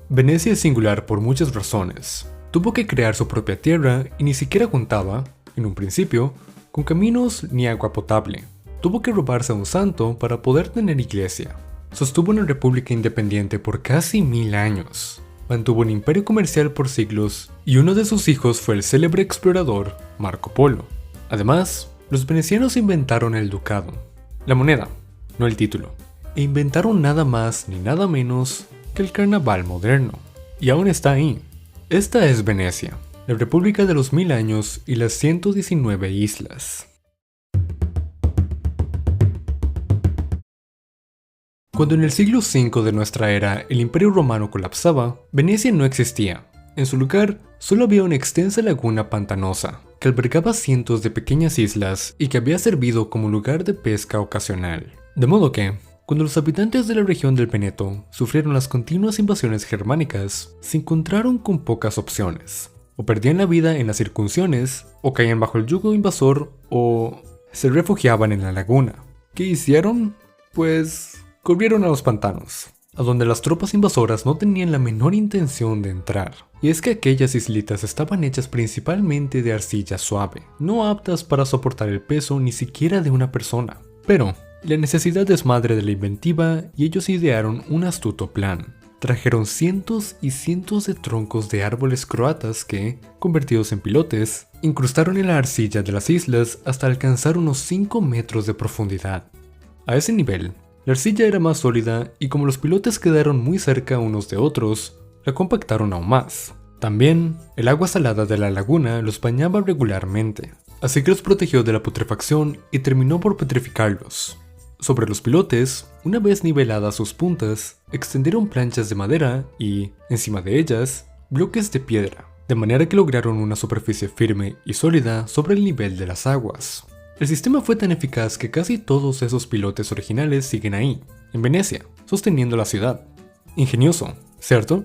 Venecia es singular por muchas razones. Tuvo que crear su propia tierra y ni siquiera contaba, en un principio, con caminos ni agua potable. Tuvo que robarse a un santo para poder tener iglesia. Sostuvo una república independiente por casi 1000 años. Mantuvo un imperio comercial por siglos y uno de sus hijos fue el célebre explorador Marco Polo. Además, los venecianos inventaron el ducado, la moneda, no el título, e inventaron nada más ni nada menos que el carnaval moderno. Y aún está ahí. Esta es Venecia, la república de los 1000 años y las 119 islas. Cuando en el siglo V de nuestra era el Imperio Romano colapsaba, Venecia no existía. En su lugar, solo había una extensa laguna pantanosa, que albergaba cientos de pequeñas islas y que había servido como lugar de pesca ocasional. De modo que, cuando los habitantes de la región del Veneto sufrieron las continuas invasiones germánicas, se encontraron con pocas opciones. O perdían la vida en las incursiones, o caían bajo el yugo invasor, o se refugiaban en la laguna. ¿Qué hicieron? Pues corrieron a los pantanos, a donde las tropas invasoras no tenían la menor intención de entrar. Y es que aquellas islitas estaban hechas principalmente de arcilla suave, no aptas para soportar el peso ni siquiera de una persona. Pero la necesidad es madre de la inventiva y ellos idearon un astuto plan. Trajeron cientos y cientos de troncos de árboles croatas que, convertidos en pilotes, incrustaron en la arcilla de las islas hasta alcanzar unos 5 metros de profundidad. A ese nivel, la arcilla era más sólida y como los pilotes quedaron muy cerca unos de otros, la compactaron aún más. También, el agua salada de la laguna los bañaba regularmente, así que los protegió de la putrefacción y terminó por petrificarlos. Sobre los pilotes, una vez niveladas sus puntas, extendieron planchas de madera y, encima de ellas, bloques de piedra, de manera que lograron una superficie firme y sólida sobre el nivel de las aguas. El sistema fue tan eficaz que casi todos esos pilotes originales siguen ahí, en Venecia, sosteniendo la ciudad. Ingenioso, ¿cierto?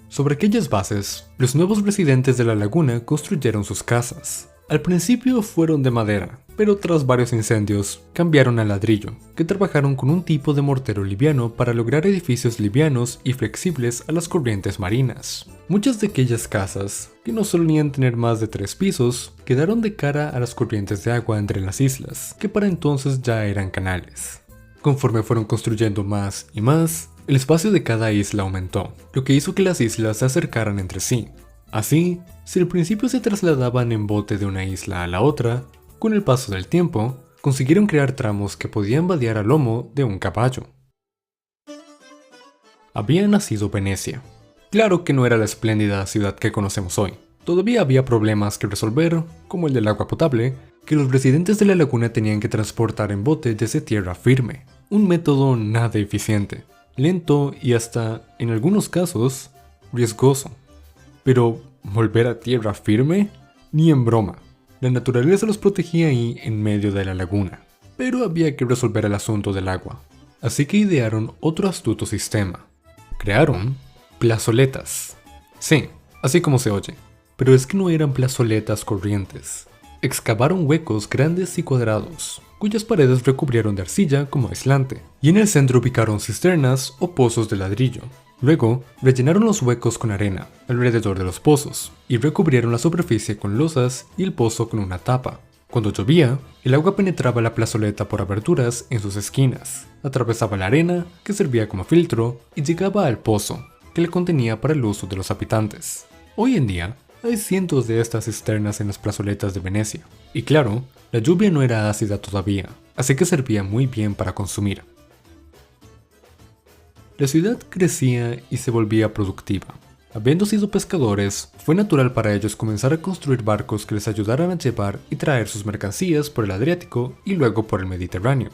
Sobre aquellas bases, los nuevos residentes de la laguna construyeron sus casas. Al principio fueron de madera, pero tras varios incendios, cambiaron a ladrillo, que trabajaron con un tipo de mortero liviano para lograr edificios livianos y flexibles a las corrientes marinas. Muchas de aquellas casas, que no solían tener más de 3 pisos, quedaron de cara a las corrientes de agua entre las islas, que para entonces ya eran canales. Conforme fueron construyendo más y más, el espacio de cada isla aumentó, lo que hizo que las islas se acercaran entre sí. Así, si al principio se trasladaban en bote de una isla a la otra, con el paso del tiempo, consiguieron crear tramos que podían vadear a lomo de un caballo. Había nacido Venecia. Claro que no era la espléndida ciudad que conocemos hoy. Todavía había problemas que resolver, como el del agua potable, que los residentes de la laguna tenían que transportar en bote desde tierra firme. Un método nada eficiente, lento y hasta, en algunos casos, riesgoso. Pero, ¿volver a tierra firme? Ni en broma. La naturaleza los protegía ahí en medio de la laguna. Pero había que resolver el asunto del agua. Así que idearon otro astuto sistema. Crearon plazoletas. Sí, así como se oye. Pero es que no eran plazoletas corrientes. Excavaron huecos grandes y cuadrados, cuyas paredes recubrieron de arcilla como aislante. Y en el centro ubicaron cisternas o pozos de ladrillo. Luego, rellenaron los huecos con arena alrededor de los pozos y recubrieron la superficie con losas y el pozo con una tapa. Cuando llovía, el agua penetraba la plazoleta por aberturas en sus esquinas, atravesaba la arena, que servía como filtro, y llegaba al pozo, que le contenía para el uso de los habitantes. Hoy en día, hay cientos de estas cisternas en las plazoletas de Venecia. Y claro, la lluvia no era ácida todavía, así que servía muy bien para consumir. La ciudad crecía y se volvía productiva. Habiendo sido pescadores, fue natural para ellos comenzar a construir barcos que les ayudaran a llevar y traer sus mercancías por el Adriático y luego por el Mediterráneo.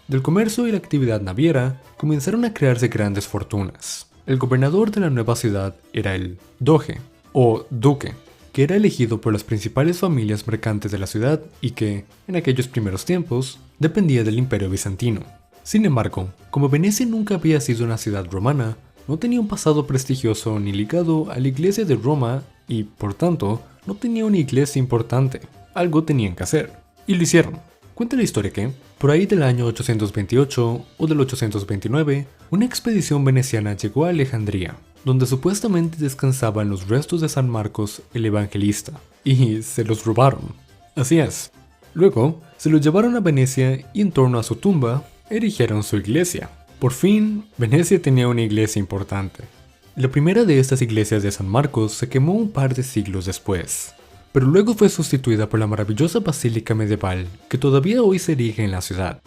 Del comercio y la actividad naviera, comenzaron a crearse grandes fortunas. El gobernador de la nueva ciudad era el doge, o duque, que era elegido por las principales familias mercantes de la ciudad y que, en aquellos primeros tiempos, dependía del Imperio Bizantino. Sin embargo, como Venecia nunca había sido una ciudad romana, no tenía un pasado prestigioso ni ligado a la iglesia de Roma y, por tanto, no tenía una iglesia importante. Algo tenían que hacer. Y lo hicieron. Cuenta la historia que, por ahí del año 828 o del 829, una expedición veneciana llegó a Alejandría. donde supuestamente descansaban los restos de San Marcos el Evangelista, y se los robaron. Así es. Luego, se los llevaron a Venecia y en torno a su tumba, erigieron su iglesia. Por fin, Venecia tenía una iglesia importante. La primera de estas iglesias de San Marcos se quemó un par de siglos después, pero luego fue sustituida por la maravillosa basílica medieval que todavía hoy se erige en la ciudad.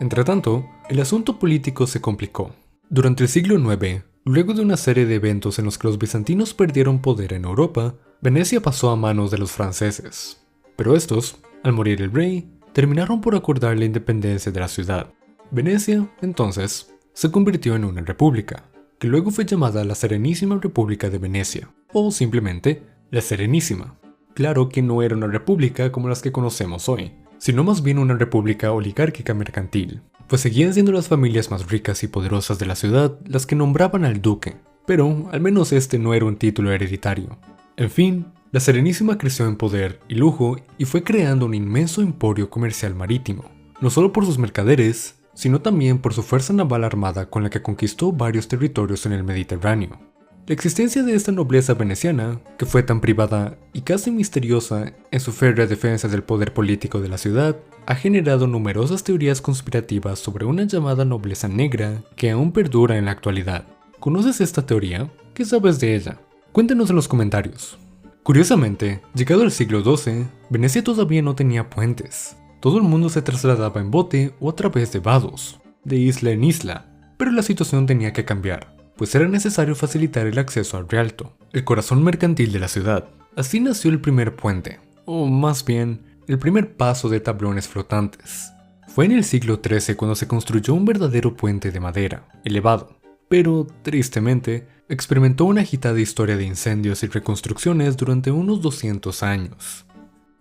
Entretanto, el asunto político se complicó. Durante el siglo IX, luego de una serie de eventos en los que los bizantinos perdieron poder en Europa, Venecia pasó a manos de los franceses. Pero estos, al morir el rey, terminaron por acordar la independencia de la ciudad. Venecia, entonces, se convirtió en una república, que luego fue llamada la Serenísima República de Venecia, o simplemente la Serenísima. Claro que no era una república como las que conocemos hoy, sino más bien una república oligárquica mercantil, pues seguían siendo las familias más ricas y poderosas de la ciudad las que nombraban al duque, pero al menos este no era un título hereditario. En fin, la Serenísima creció en poder y lujo y fue creando un inmenso emporio comercial marítimo, no solo por sus mercaderes, sino también por su fuerza naval armada con la que conquistó varios territorios en el Mediterráneo. La existencia de esta nobleza veneciana, que fue tan privada y casi misteriosa en su férrea defensa del poder político de la ciudad, ha generado numerosas teorías conspirativas sobre una llamada nobleza negra que aún perdura en la actualidad. ¿Conoces esta teoría? ¿Qué sabes de ella? Cuéntanos en los comentarios. Curiosamente, llegado el siglo XII, Venecia todavía no tenía puentes. Todo el mundo se trasladaba en bote o a través de vados, de isla en isla, pero la situación tenía que cambiar, pues era necesario facilitar el acceso al Rialto, el corazón mercantil de la ciudad. Así nació el primer puente, o más bien, el primer paso de tablones flotantes. Fue en el siglo XIII cuando se construyó un verdadero puente de madera, elevado, pero, tristemente, experimentó una agitada historia de incendios y reconstrucciones durante unos 200 años.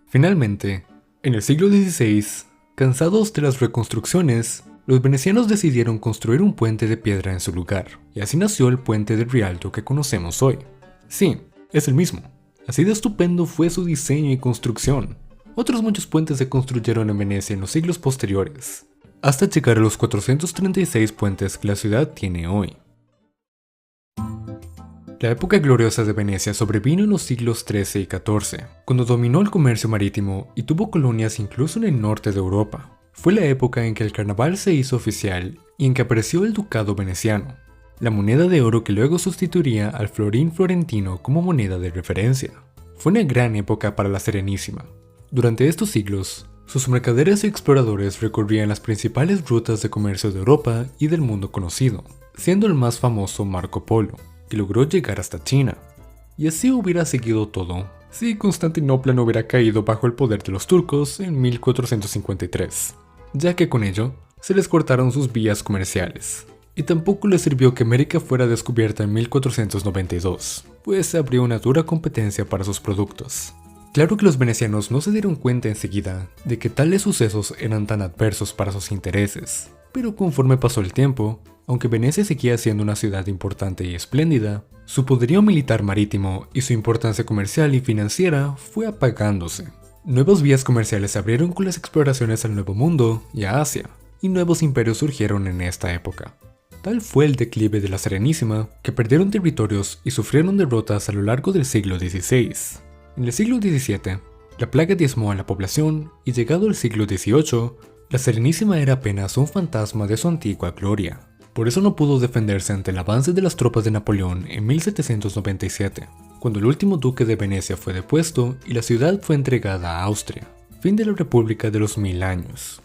Finalmente, en el siglo XVI, cansados de las reconstrucciones, los venecianos decidieron construir un puente de piedra en su lugar, y así nació el puente del Rialto que conocemos hoy. Sí, es el mismo. Así de estupendo fue su diseño y construcción. Otros muchos puentes se construyeron en Venecia en los siglos posteriores, hasta llegar a los 436 puentes que la ciudad tiene hoy. La época gloriosa de Venecia sobrevino en los siglos XIII y XIV, cuando dominó el comercio marítimo y tuvo colonias incluso en el norte de Europa. Fue la época en que el carnaval se hizo oficial y en que apareció el ducado veneciano, la moneda de oro que luego sustituiría al florín florentino como moneda de referencia. Fue una gran época para la Serenísima. Durante estos siglos, sus mercaderes y exploradores recorrían las principales rutas de comercio de Europa y del mundo conocido, siendo el más famoso Marco Polo, que logró llegar hasta China. Y así hubiera seguido todo si Constantinopla no hubiera caído bajo el poder de los turcos en 1453, ya que con ello se les cortaron sus vías comerciales. Y tampoco les sirvió que América fuera descubierta en 1492, pues se abrió una dura competencia para sus productos. Claro que los venecianos no se dieron cuenta enseguida de que tales sucesos eran tan adversos para sus intereses, pero conforme pasó el tiempo, aunque Venecia seguía siendo una ciudad importante y espléndida, su poderío militar marítimo y su importancia comercial y financiera fue apagándose. Nuevas vías comerciales se abrieron con las exploraciones al Nuevo Mundo y a Asia, y nuevos imperios surgieron en esta época. Tal fue el declive de la Serenísima que perdieron territorios y sufrieron derrotas a lo largo del siglo XVI. En el siglo XVII, la plaga diezmó a la población y llegado el siglo XVIII, la Serenísima era apenas un fantasma de su antigua gloria. Por eso no pudo defenderse ante el avance de las tropas de Napoleón en 1797, cuando el último duque de Venecia fue depuesto y la ciudad fue entregada a Austria. Fin de la República de los 1000 años.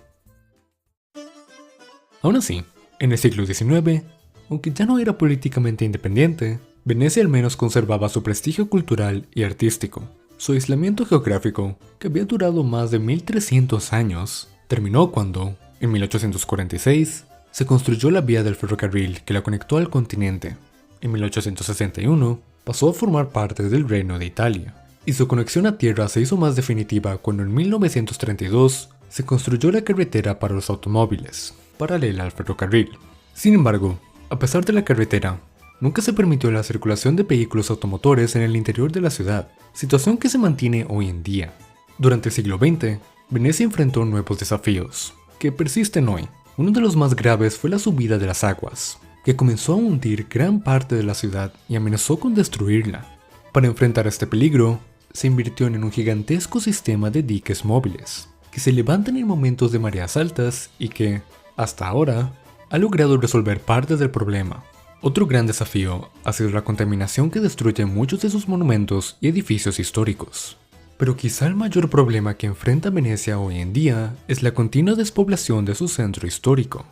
Aún así, en el siglo XIX, aunque ya no era políticamente independiente, Venecia al menos conservaba su prestigio cultural y artístico. Su aislamiento geográfico, que había durado más de 1300 años, terminó cuando, en 1846, se construyó la vía del ferrocarril que la conectó al continente. En 1861 pasó a formar parte del Reino de Italia, y su conexión a tierra se hizo más definitiva cuando en 1932 se construyó la carretera para los automóviles, paralela al ferrocarril. Sin embargo, a pesar de la carretera, nunca se permitió la circulación de vehículos automotores en el interior de la ciudad, situación que se mantiene hoy en día. Durante el siglo XX, Venecia enfrentó nuevos desafíos, que persisten hoy. Uno de los más graves fue la subida de las aguas. que comenzó a hundir gran parte de la ciudad y amenazó con destruirla. Para enfrentar este peligro, se invirtió en un gigantesco sistema de diques móviles, que se levantan en momentos de mareas altas y que, hasta ahora, ha logrado resolver parte del problema. Otro gran desafío ha sido la contaminación que destruye muchos de sus monumentos y edificios históricos. Pero quizá el mayor problema que enfrenta Venecia hoy en día es la continua despoblación de su centro histórico.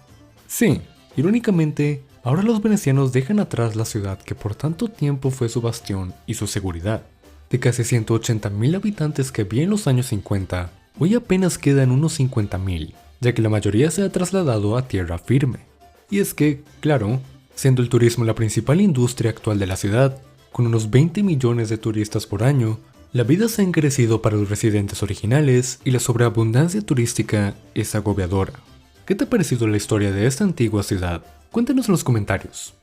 Sí, irónicamente, ahora los venecianos dejan atrás la ciudad que por tanto tiempo fue su bastión y su seguridad. De casi 180.000 habitantes que había en los años 50, hoy apenas quedan unos 50.000, ya que la mayoría se ha trasladado a tierra firme. Y es que, claro, siendo el turismo la principal industria actual de la ciudad, con unos 20 millones de turistas por año, la vida se ha encarecido para los residentes originales y la sobreabundancia turística es agobiadora. ¿Qué te ha parecido la historia de esta antigua ciudad? Cuéntanos en los comentarios.